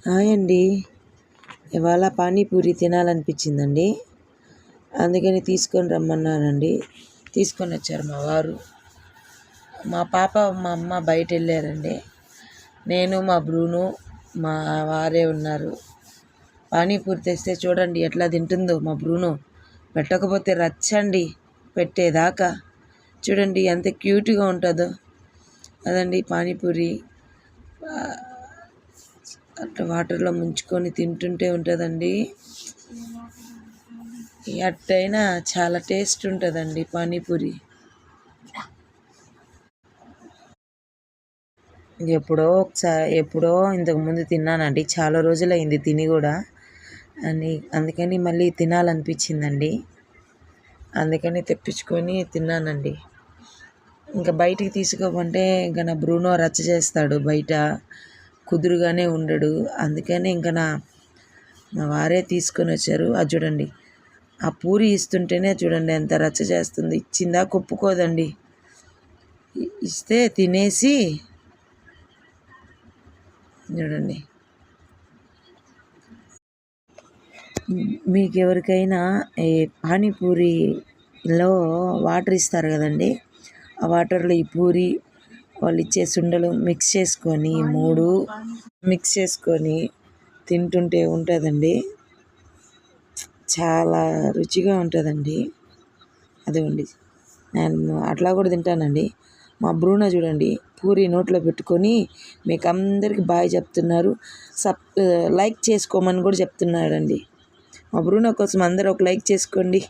Hi అండి. ఇవాళ పానీపూరి తినాలనిపించిందండి. అందుకని తీసుకొని రమ్మన్నానండి. తీసుకొని వచ్చారు మా వారు. మా పాప మా అమ్మ బయట వెళ్ళారండి. నేను మా బ్రూను మా వారే ఉన్నారు. పానీపూరి తెస్తే చూడండి ఎట్లా తింటుందో మా బ్రూను. పెట్టకపోతే రచ్చండి పెట్టేదాకా. చూడండి ఎంత క్యూట్గా ఉంటుందో అదండి పానీపూరి. అట్లా వాటర్లో ముంచుకొని తింటుంటే ఉంటుందండి. అట్టయినా చాలా టేస్ట్ ఉంటుందండి పానీపూరి. ఎప్పుడో ఇంతకుముందు తిన్నానండి. చాలా రోజులైంది తిని కూడా. అందుకని మళ్ళీ తినాలనిపించిందండి. అందుకని తెప్పించుకొని తిన్నానండి. ఇంకా బయటికి తీసుకోమంటే ఇంకా నా బ్రూనో రచ్చ చేస్తాడు బయట. కుదురుగానే ఉండడు. అందుకని ఇంకా మా వారే తీసుకొని వచ్చారు. అది చూడండి, ఆ పూరి ఇస్తుంటేనే చూడండి ఎంత రచ్చ చేస్తుంది. ఇచ్చిందా కొప్పుకోదండి. ఇస్తే తినేసి చూడండి. మీకు ఎవరికైనా ఈ పానీపూరిలో వాటర్ ఇస్తారు కదండి, ఆ వాటర్లో ఈ పూరి వాళ్ళు ఇచ్చే సుండలు మిక్స్ చేసుకొని తింటుంటే ఉంటుందండి. చాలా రుచిగా ఉంటుందండి. అదిగోండి, నేను అట్లా కూడా తింటానండి. మా బ్రూనో చూడండి పూరి నోట్లో పెట్టుకొని మీకు అందరికీ బాయ్ చెప్తున్నారు. లైక్ చేసుకోమని కూడా చెప్తున్నాడండి. మా బ్రూనో కోసం అందరూ ఒక లైక్ చేసుకోండి.